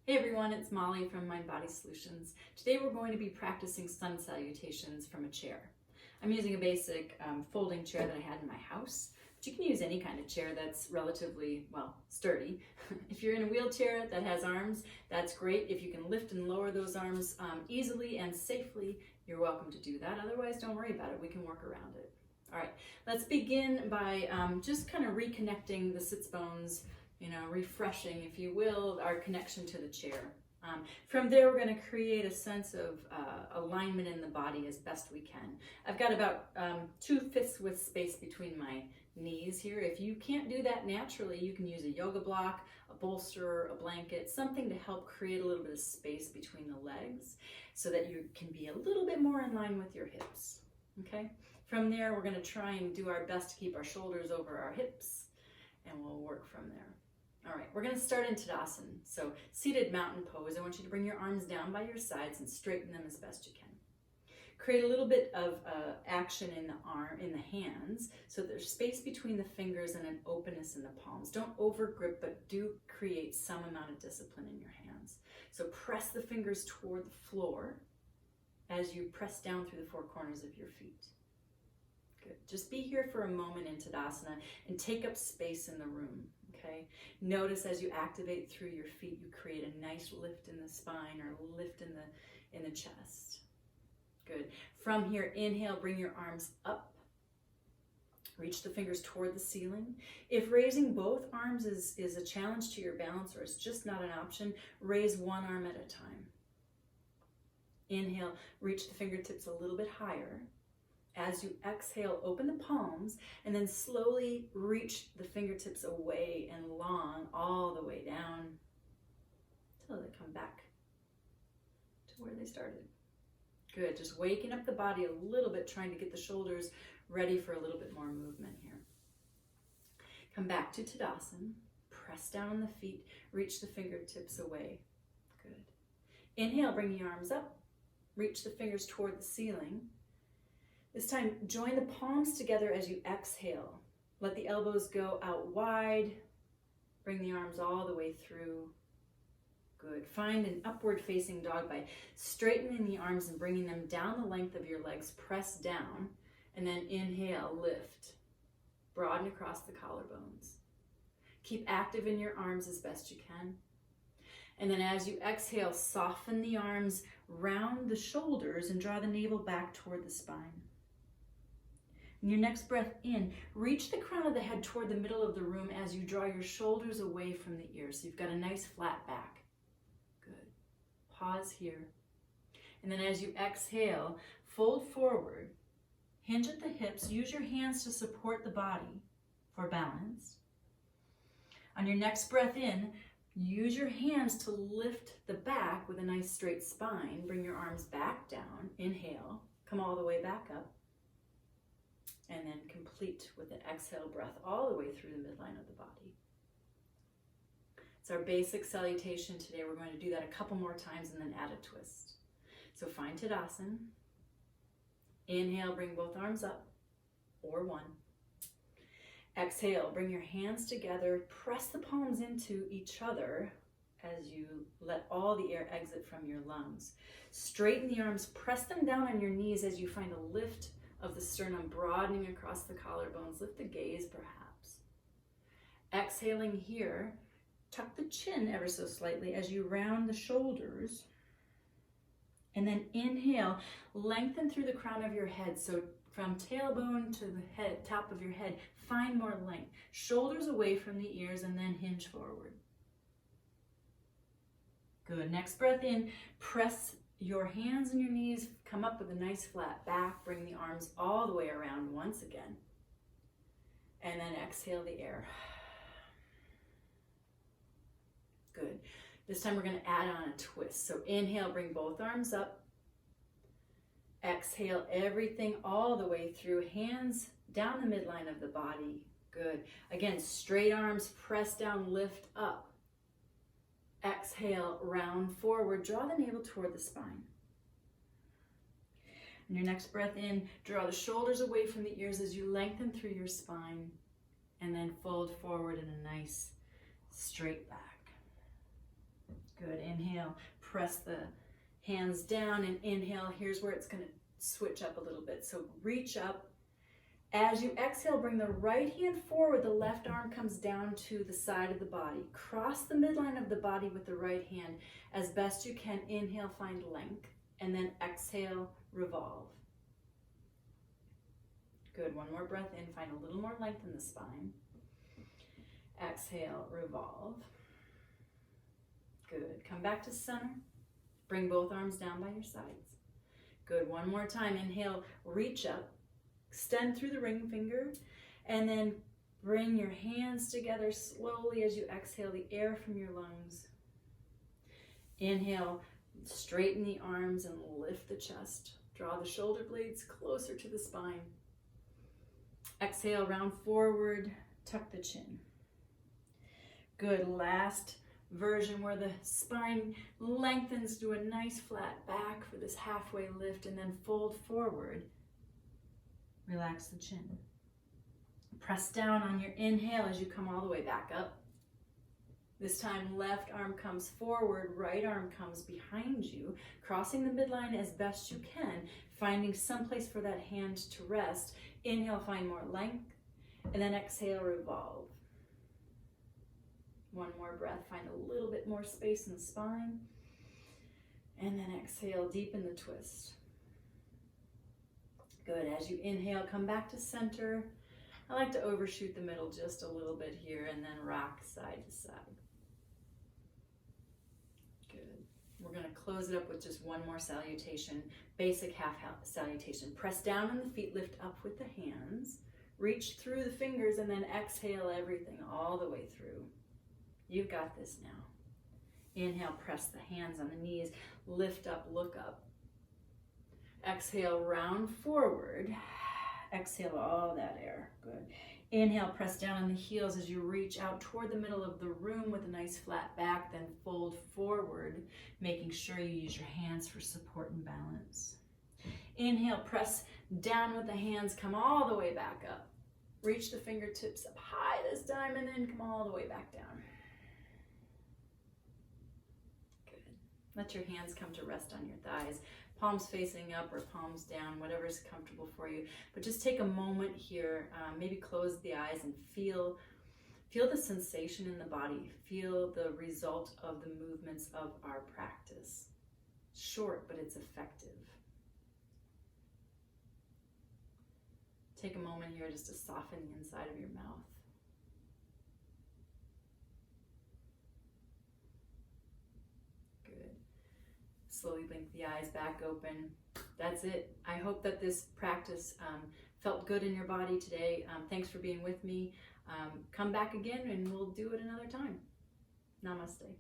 Hey everyone, it's Molly from Mind Body Solutions. Today we're going to be practicing sun salutations from a chair. I'm using a basic folding chair that I had in my house, but you can use any kind of chair that's relatively, sturdy. If you're in a wheelchair that has arms, that's great. If you can lift and lower those arms easily and safely, you're welcome to do that. Otherwise, don't worry about it. We can work around it. All right, let's begin by just kind of reconnecting the sits bones, refreshing, if you will, our connection to the chair. From there, we're going to create a sense of alignment in the body as best we can. I've got about 2/5 width space between my knees here. If you can't do that naturally, you can use a yoga block, a bolster, a blanket, something to help create a little bit of space between the legs so that you can be a little bit more in line with your hips. Okay? From there, we're going to try and do our best to keep our shoulders over our hips, and we'll work from there. All right, we're going to start in Tadasana. So seated mountain pose. I want you to bring your arms down by your sides and straighten them as best you can. Create a little bit of action in the hands, so there's space between the fingers and an openness in the palms. Don't over grip, but do create some amount of discipline in your hands. So press the fingers toward the floor as you press down through the four corners of your feet. Good. Just be here for a moment in Tadasana and take up space in the room. Okay. Notice as you activate through your feet, you create a nice lift in the spine or lift in the chest. Good. From here, inhale, bring your arms up. Reach the fingers toward the ceiling. If raising both arms is a challenge to your balance or it's just not an option, raise one arm at a time. Inhale, reach the fingertips a little bit higher. As you exhale, open the palms and then slowly reach the fingertips away and long all the way down until they come back to where they started. Good, just waking up the body a little bit, trying to get the shoulders ready for a little bit more movement here. Come back to Tadasana, press down on the feet, reach the fingertips away. Good. Inhale, bring the arms up, reach the fingers toward the ceiling. This time, join the palms together as you exhale. Let the elbows go out wide. Bring the arms all the way through. Good. Find an upward facing dog by straightening the arms and bringing them down the length of your legs. Press down and then inhale, lift. Broaden across the collarbones. Keep active in your arms as best you can. And then as you exhale, soften the arms, round the shoulders and draw the navel back toward the spine. In your next breath in, reach the crown of the head toward the middle of the room as you draw your shoulders away from the ears. So you've got a nice flat back. Good. Pause here. And then as you exhale, fold forward, hinge at the hips, use your hands to support the body for balance. On your next breath in, use your hands to lift the back with a nice straight spine. Bring your arms back down. Inhale, come all the way back up. And then complete with an exhale breath all the way through the midline of the body. It's our basic salutation today. We're going to do that a couple more times and then add a twist. So find Tadasana. Inhale, bring both arms up, or one. Exhale, bring your hands together. Press the palms into each other as you let all the air exit from your lungs. Straighten the arms, press them down on your knees as you find a lift of the sternum broadening across the collarbones. Lift the gaze perhaps. Exhaling here, tuck the chin ever so slightly as you round the shoulders. And then inhale, lengthen through the crown of your head. So from tailbone to the head, top of your head, find more length. Shoulders away from the ears and then hinge forward. Good. Next breath in, press your hands and your knees, come up with a nice flat back, bring the arms all the way around once again. And then exhale the air. Good. This time we're going to add on a twist. So inhale, bring both arms up. Exhale everything all the way through, hands down the midline of the body. Good. Again, straight arms, press down, lift up. Exhale, round forward, draw the navel toward the spine. On your next breath in, draw the shoulders away from the ears as you lengthen through your spine, and then fold forward in a nice straight back. Good. Inhale. Inhale, press the hands down, and inhale. Here's where it's going to switch up a little bit. So reach up. As you exhale, bring the right hand forward. The left arm comes down to the side of the body. Cross the midline of the body with the right hand as best you can. Inhale, find length, and then exhale, revolve. Good. One more breath in. Find a little more length in the spine. Exhale, revolve. Good. Come back to center. Bring both arms down by your sides. Good. One more time. Inhale, reach up. Extend through the ring finger. And then bring your hands together slowly as you exhale the air from your lungs. Inhale, straighten the arms and lift the chest. Draw the shoulder blades closer to the spine. Exhale, round forward, tuck the chin. Good. Last version where the spine lengthens to a nice flat back for this halfway lift, and then fold forward. Relax the chin. Press down on your inhale as you come all the way back up. This time, left arm comes forward, right arm comes behind you, crossing the midline as best you can, finding some place for that hand to rest. Inhale, find more length, and then exhale, revolve. One more breath, find a little bit more space in the spine, and then exhale, deepen the twist. Good. As you inhale, come back to center. I like to overshoot the middle just a little bit here, and then rock side to side. Good. We're going to close it up with just one more salutation, basic half salutation. Press down on the feet, lift up with the hands, reach through the fingers, and then exhale everything all the way through. You've got this now. Inhale, press the hands on the knees, lift up, look up. Exhale, round forward. Exhale all that air. Good. Inhale, press down on the heels as you reach out toward the middle of the room with a nice flat back, then fold forward, making sure you use your hands for support and balance. Inhale, press down with the hands, come all the way back up. Reach the fingertips up high this time, and then come all the way back down. Good. Let your hands come to rest on your thighs. Palms facing up or palms down, whatever's comfortable for you. But just take a moment here, maybe close the eyes and feel the sensation in the body. Feel the result of the movements of our practice. Short, but it's effective. Take a moment here just to soften the inside of your mouth. Slowly blink the eyes back open. That's it. I hope that this practice felt good in your body today. Thanks for being with me. Come back again and we'll do it another time. Namaste.